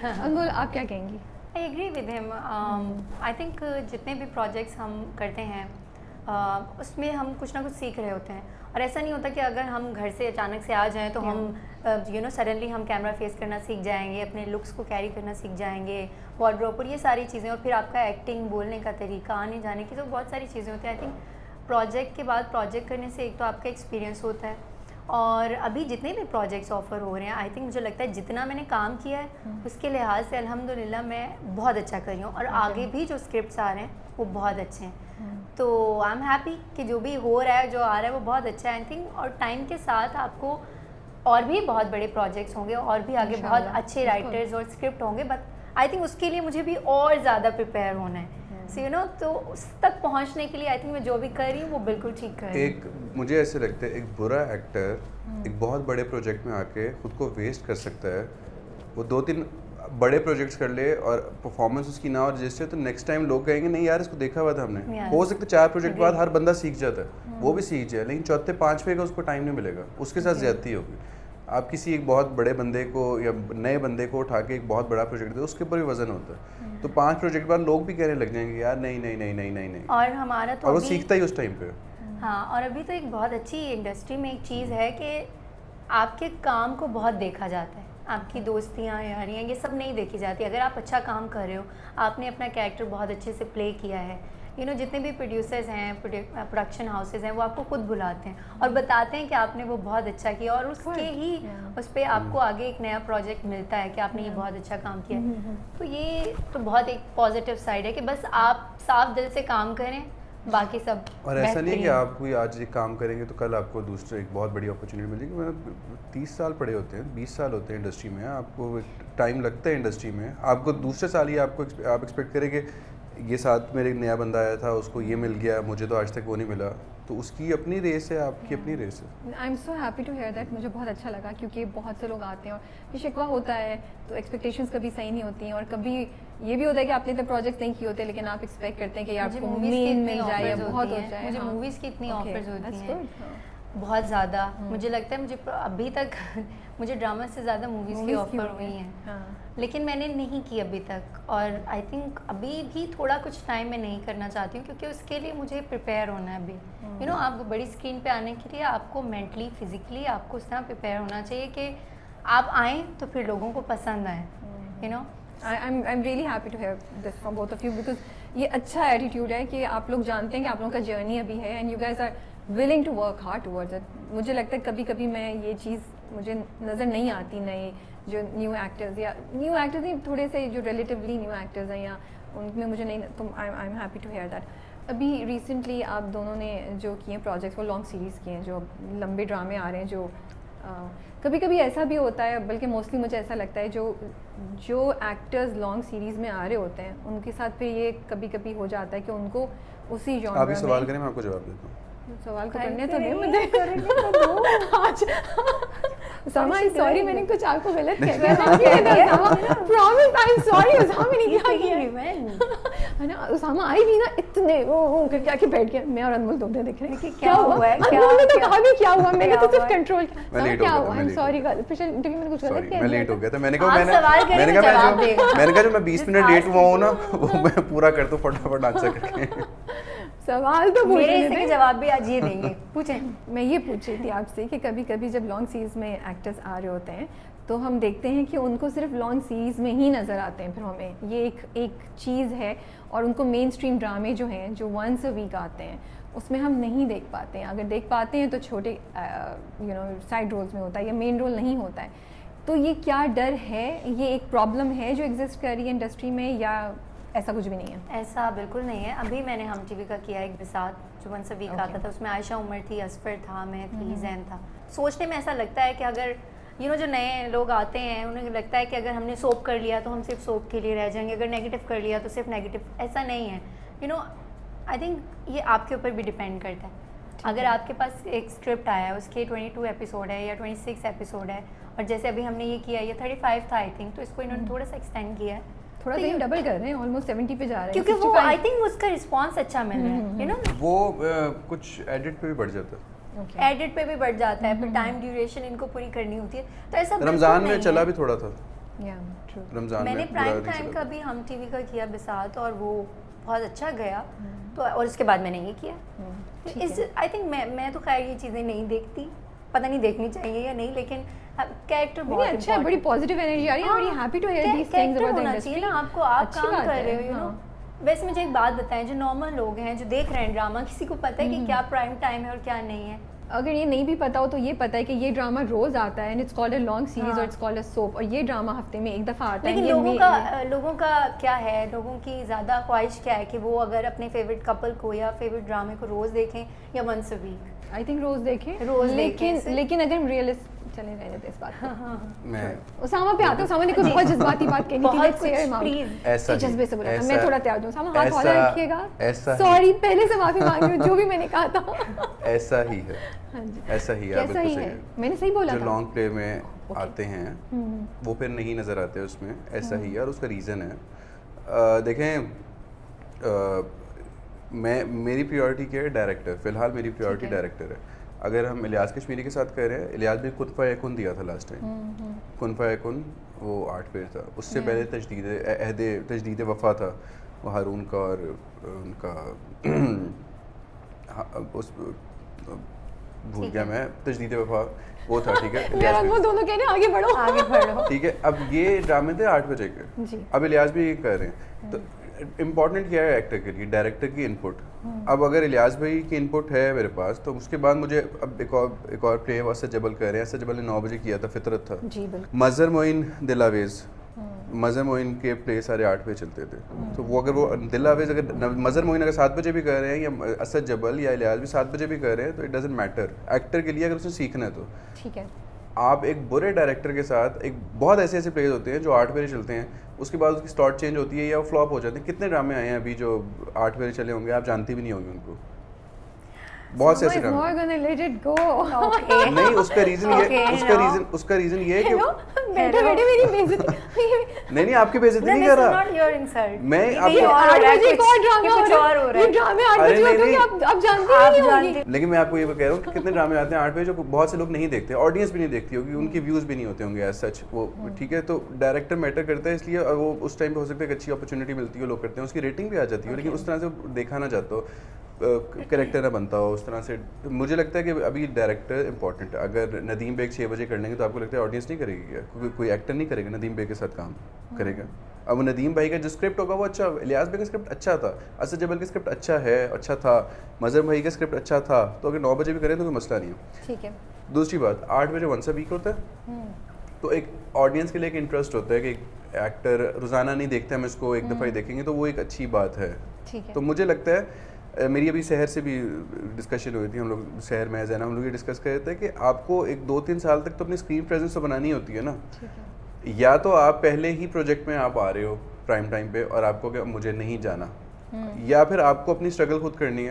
अनमोल, आप क्या कहेंगी? I agree with him. I think जितने भी प्रोजेक्ट्स हम करते हैं उसमें हम कुछ ना कुछ सीख रहे होते हैं, और ऐसा नहीं होता कि अगर हम घर से अचानक से आ जाएं तो हम सडनली हम कैमरा फेस करना सीख जाएंगे, अपने लुक्स को कैरी करना सीख जाएंगे, वार्डरोब और ये सारी चीज़ें, और फिर आपका एक्टिंग, बोलने का तरीका, आने जाने की, तो बहुत सारी चीज़ें होती हैं। आई थिंक प्रोजेक्ट के बाद प्रोजेक्ट करने से एक तो आपका एक्सपीरियंस होता है, और अभी जितने भी प्रोजेक्ट्स ऑफर हो रहे हैं, आई थिंक मुझे लगता है जितना मैंने काम किया है उसके लिहाज से अल्हम्दुलिल्लाह मैं बहुत अच्छा कर रही हूँ, और आगे भी जो स्क्रिप्ट्स आ रहे हैं वो बहुत अच्छे हैं। तो आई एम हैप्पी कि जो भी हो रहा है, जो आ रहा है वो बहुत अच्छा है आई थिंक, और टाइम के साथ आपको और भी बहुत बड़े प्रोजेक्ट्स होंगे, और भी आगे बहुत अच्छे राइटर्स और स्क्रिप्ट होंगे, बट आई थिंक उसके लिए मुझे भी और ज़्यादा प्रिपेयर होना है। सो तो उस तक पहुंचने के लिए आई थिंक मैं जो भी कर रही हूँ वो बिल्कुल ठीक कर रही हूँ। एक मुझे ऐसे लगता है एक बुरा एक्टर एक बहुत बड़े प्रोजेक्ट में आके खुद को वेस्ट कर सकता है। वो 2-3 बड़े प्रोजेक्ट्स कर ले और परफॉर्मेंस उसकी ना और जिससे, तो नेक्स्ट टाइम लोग कहेंगे नहीं यार इसको देखा हुआ था हमने। हो सकता है 4 प्रोजेक्ट बाद हर बंदा सीख जाता है, वो भी सीख जाए, लेकिन चौथे 5वें का उसको टाइम नहीं मिलेगा, उसके साथ ज्यादती होगी। आप किसी एक बहुत बड़े बंदे को या नए बंदे को उठा के एक बहुत बड़ा प्रोजेक्ट दे, उसके ऊपर भी वजन होता है, तो 5 प्रोजेक्ट बाद लोग भी कहने लग जाएंगे यार नहीं नहीं नहीं नहीं नहीं नहीं, और हमारा तो और वो सीखता ही उस टाइम पे। हाँ, और अभी तो एक बहुत अच्छी इंडस्ट्री में एक चीज़ है कि आपके काम को बहुत देखा जाता है, आपकी दोस्तियाँ, यारियाँ, ये सब नहीं देखी जाती। अगर आप अच्छा काम कर रहे हो, आपने अपना कैरेक्टर बहुत अच्छे से प्ले किया है, जितने भी प्रोड्यूसर्स हैं, प्रोडक्शन हाउसेज हैं, वो आपको खुद बुलाते हैं और बताते हैं कि आपने वो बहुत अच्छा किया, और उसके ही उस पर आपको आगे एक नया प्रोजेक्ट मिलता है कि आपने ये बहुत अच्छा काम किया है। तो ये तो बहुत एक पॉजिटिव साइड है कि बस आप साफ दिल से काम करें, बाकी सब। और ऐसा नहीं है कि आप कोई आज एक काम करेंगे तो कल आपको दूसरे एक बहुत बड़ी अपॉर्चुनिटी मिलेगी। मतलब 30 साल पड़े होते हैं, 20 साल होते हैं इंडस्ट्री में, आपको टाइम लगता है इंडस्ट्री में। आपको दूसरे साल ही आप एक्सपेक्ट करें कि ये साथ मेरे नया बंदा आया था, उसको ये मिल गया, मुझे तो आज तक वो नहीं मिला। तो उसकी अपनी रेस है, आपकी अपनी रेस है। I am so happy to hear that. मुझे बहुत अच्छा लगा, क्योंकि बहुत से लोग आते हैं और ये शिकवा होता है, तो एक्सपेक्टेशंस कभी सही नहीं होती हैं, और कभी ये भी होता है कि आपने तो प्रोजेक्ट नहीं किए होते, लेकिन आप एक्सपेक्ट करते हैं कि आपको मेन मिल जाए या बहुत हो जाए। मुझे मूवीज़ की इतनी ऑफर्स होती हैं, बहुत ज़्यादा। मुझे लगता है मुझे अभी तक मुझे ड्रामा से ज़्यादा मूवीज़ की ऑफर हुई हैं, लेकिन मैंने नहीं की अभी तक, और आई थिंक अभी भी थोड़ा कुछ टाइम मैं नहीं करना चाहती हूँ, क्योंकि उसके लिए मुझे प्रिपेयर होना है अभी। आप बड़ी स्क्रीन पे आने के लिए आपको मेंटली, फिजिकली आपको उस तरह प्रिपेयर होना चाहिए कि आप आएँ तो फिर लोगों को पसंद आए। I'm really happy to hear this from both of you, because ये अच्छा एटीट्यूड है कि आप लोग जानते हैं कि आप लोगों का जर्नी अभी है, and you guys are willing to work hard towards it. मुझे लगता है कभी कभी मैं ये चीज़ मुझे नज़र नहीं आती, नए जो न्यू एक्टर्स या न्यू एक्टर्स नहीं, थोड़े से जो रिलेटिवली न्यू एक्टर्स हैं या उनमें मुझे नहीं, तो I am happy to hear that. अभी रिसेंटली आप दोनों ने जो किए प्रोजेक्ट्स, वो लॉन्ग सीरीज़ किए हैं, जो लंबे ड्रामे आ रहे हैं, जो कभी कभी ऐसा भी होता है, बल्कि मोस्टली मुझे ऐसा लगता है जो एक्टर्स लॉन्ग सीरीज़ में आ रहे होते हैं उनके साथ फिर ये कभी कभी हो जाता है कि उनको उसी जॉनर में। आप भी सवाल करें, मैं आपको जवाब देता हूँ। सवाल को करने तो नहीं मुझे आज उसामा, आई सॉरी, मैंने कुछ आपको गलत कह दिया। Promise, I am sorry Usama, मैंने क्या किया है ना। उसामा आई भी ना इतने वो करके आके बैठ गया, मैं और अनमोल दोनों देख रहे हैं कि क्या हुआ है, अनमोल ने तो कहा भी क्या हुआ, मैंने तो सिर्फ कंट्रोल किया। क्या हुआ? आई एम सॉरी, पिछले इंटरव्यू में कुछ गलत कह दिया, मैं लेट हो गया था। मैंने कहा मैं 20 मिनट लेट हुआ हूँ ना, वो मैं पूरा कर दूँ फटाफट आंसर करके। सवाल तो मेरे इसके जवाब भी आज ये देंगे, पूछें। मैं ये पूछ रही थी आपसे कि कभी कभी जब लॉन्ग सीरीज़ में एक्टर्स आ रहे होते हैं तो हम देखते हैं कि उनको सिर्फ लॉन्ग सीरीज़ में ही नज़र आते हैं, फिर हमें ये एक चीज़ है, और उनको मेन स्ट्रीम ड्रामे जो हैं, जो वंस अ वीक आते हैं, उसमें हम नहीं देख पाते हैं। अगर देख पाते हैं तो छोटे साइड रोल्स में होता है, या मेन रोल नहीं होता है। तो ये क्या डर है, ये एक प्रॉब्लम है जो एग्जिस्ट कर रही है इंडस्ट्री में, या ऐसा कुछ भी नहीं है? ऐसा बिल्कुल नहीं है। अभी मैंने हम टीवी का किया एक बिसात, जो वंस अ वीक आता था, उसमें आयशा उमर थी, असफर था, मैं थी, जैन था। सोचने में ऐसा लगता है कि अगर जो नए लोग आते हैं उन्हें लगता है कि अगर हमने सोप कर लिया तो हम सिर्फ सोप के लिए रह जाएंगे, अगर नेगेटिव कर लिया तो सिर्फ नेगेटिव। ऐसा नहीं है। आई थिंक ये आपके ऊपर भी डिपेंड करता है। अगर आपके पास एक स्क्रिप्ट आया है, उसके 22 एपिसोड है या 26 एपिसोड है, और जैसे अभी हमने ये किया, ये 35 था आई थिंक, तो इसको इन्होंने थोड़ा सा एक्सटेंड किया है, थोड़ा तो डबल कर रहे हैं, ऑलमोस्ट 70 पे जा रहे हैं, क्योंकि वो आई थिंक उसका रिस्पांस अच्छा मिल रहा है। वो कुछ एडिट पे भी बढ़ जाता है, एडिट पे भी बढ़ जाता है, फिर टाइम ड्यूरेशन इनको पूरी करनी होती है, तो ऐसा रमजान में चला भी थोड़ा था। Yeah, true. रमजान मैंने में बुरा प्राइम नहीं टाइम चला का भी हम टीवी का किया बिसात और वो बहुत अच्छा गया, तो और उसके बाद मैंने ये किया। ठीक इस है। आई थिंक मैं तो खैर ये चीज़ें नहीं देखती, पता नहीं देखनी चाहिए या नहीं, लेकिन कैरेक्टर नहीं, बहुत अच्छा है, बड़ी पॉजिटिव एनर्जी आ रही है, बड़ी happy to hear these things about the होना इंडस्ट्री। चाहिए ना आपको, आप अच्छी काम बात कर है, रहे हो, यू नो। हाँ। वैसे मुझे एक बात बताएं, जो नॉर्मल लोग हैं जो देख रहे हैं ड्रामा, किसी को पता है कि क्या प्राइम टाइम है और क्या नहीं है? अगर ये नहीं भी पता हो तो ये पता है कि ये ड्रामा रोज आता है, and it's called a long series हाँ। और इट्स कॉल्ड अ सोप, और ये ड्रामा हफ्ते में एक दफा आता है। लेकिन ये लोगों का क्या है, लोगों की ज़्यादा ख्वाहिश क्या है कि वो अगर अपने फेवरेट कपल को या फेवरेट ड्रामे को रोज़ देखें या once a week? I think रोज देखें, रोज लेकिन देखें लेकिन अगर हम रियलिस्ट चले रहने दें इस बात को। मैं उसामा पे आते हैं, उसामा ने कुछ बहुत जज्बाती बात कहनी थी, बहुत लेट्स कुछ, हेयर हिम आउट। प्लीज। ऐसा ही, जज्बे से बोला था, ऐसा- मैं थोड़ा तैयार हूँ। उसामा हाथ ऐसा- हौला रखिएगा, ऐसा ही- सॉरी पहले से माफी मांग रही हूँ जो भी मैंने कहा था। ऐसा ही है, हाँ जी, ऐसा ही है, आप कैसा बिल्कुल ही सही है, है। मैंने सही बोला जो था। लॉन्ग प्ले में आते हैं वो फिर नहीं नज़र आते उसमें, ऐसा ही है, और उसका रीज़न है। देखें, मेरी प्रायोरिटी क्या है? डायरेक्टर। फ़िलहाल मेरी प्रायोरिटी डायरेक्टर है। अगर हम इलियास कश्मीरी के साथ कह रहे हैं, इलियास भी कुन फ़याकुन दिया था लास्ट टाइम, कुन फ़याकुन वो 8 पेज था। उससे पहले तजदीद वफ़ा था, वो हारून का और उनका उस भूल गया मैं, तजदीद वफ़ा वो था, ठीक है। यार वो दोनों कह रहे हैं आगे बढ़ो, आगे बढ़ो। ठीक है, अब ये ड्रामे थे 8 बजे के, जी। अब इलियास भी ये कर रहे हैं, तो इम्पॉर्टेंट क्या है एक्टर के लिए? डायरेक्टर की इनपुट। अब अगर इलियास भाई की इनपुट है मेरे पास, तो उसके बाद मुझे अब एक और प्ले असद जबल कर रहे हैं। असद जबल ने 9 बजे किया था, फितरत था। जी बिल्कुल। मज़हर मोइन दिलावेज़, मज़हर मोइन के प्ले सारे 8 बजे चलते थे, तो वो अगर वो दिलावेज़ अगर मज़हर मोइन अगर 7 बजे भी कर रहे हैं, या असद जबल या इलियास भी 7 बजे भी कर रहे हैं, तो इट डजेंट मैटर एक्टर के लिए, अगर उसने सीखना है तो। ठीक है। आप एक बुरे डायरेक्टर के साथ, एक बहुत ऐसे प्लेज होते हैं जो 8 बजे चलते हैं, उसके बाद उसकी स्लॉट चेंज होती है या वो फ्लॉप हो जाते हैं। कितने ड्रामे आए हैं अभी जो 8 बजे चले होंगे, आप जानती भी नहीं होंगी उनको, बहुत से ऐसे ड्रामे। नहीं, उसका रीज़न ये उसका रीज़न ये है कि बैठे बैठे मेरी बेइज्जती। नहीं आपकी बेइज्जती नहीं कर रहा मैं, ये आपको 8 बजे एक और ड्रामा कुछ और हो रहा है। ये ड्रामे 8 अरे बजे होते नहीं, हैं, आप जानते ही नहीं होंगे। लेकिन मैं आपको ये कह रहा हूँ कि कितने ड्रामे आते हैं 8 बजे जो बहुत से लोग नहीं देखते, ऑडियंस भी नहीं देखती होगी, उनके व्यूज़ भी नहीं होते होंगे एज सच वो, ठीक है। तो डायरेक्टर मैटर करता है, इसलिए वो उस टाइम पे हो सकता है कि अच्छी अपॉर्चुनिटी मिलती है, लोग करते हैं, उसकी रेटिंग भी आ जाती है, लेकिन उस तरह से देखा ना जाता हो, कैरेक्टर ना बनता हो उस तरह से। तो मुझे लगता है कि अभी डायरेक्टर इंपॉर्टेंट है। अगर नदीम बेग 6 बजे कर लेंगे तो आपको लगता है ऑडियंस नहीं करेगी क्या? कोई एक्टर नहीं करेगा नदीम बेग के साथ काम करेगा? अब नदीम भाई का जो स्क्रिप्ट होगा वो अच्छा, इलियास भाई का स्क्रिप्ट अच्छा था, असद जबल का स्क्रिप्ट अच्छा है, अच्छा था, मज़हर भाई का स्क्रिप्ट अच्छा था, तो अगर 9 बजे भी करें तो कोई मसला नहीं है। ठीक है। दूसरी बात, 8 बजे वंस अ वीक होता है, तो एक ऑडियंस के लिए एक इंटरेस्ट होता है कि एक्टर रोज़ाना नहीं देखते, हम इसको एक दफ़ा ही देखेंगे, तो वो एक अच्छी बात है। ठीक है। तो मुझे लगता है, मेरी अभी शहर से भी डिस्कशन हुई थी, हम लोग शहर में जैना हम लोग ये डिस्कस कर रहे थे कि आपको एक 2-3 साल तक तो अपनी स्क्रीन प्रेजेंस तो बनानी होती है ना। ठीक है। या तो आप पहले ही प्रोजेक्ट में आप आ रहे हो प्राइम टाइम पे और आपको कि मुझे नहीं जाना, या फिर आपको अपनी स्ट्रगल खुद करनी है।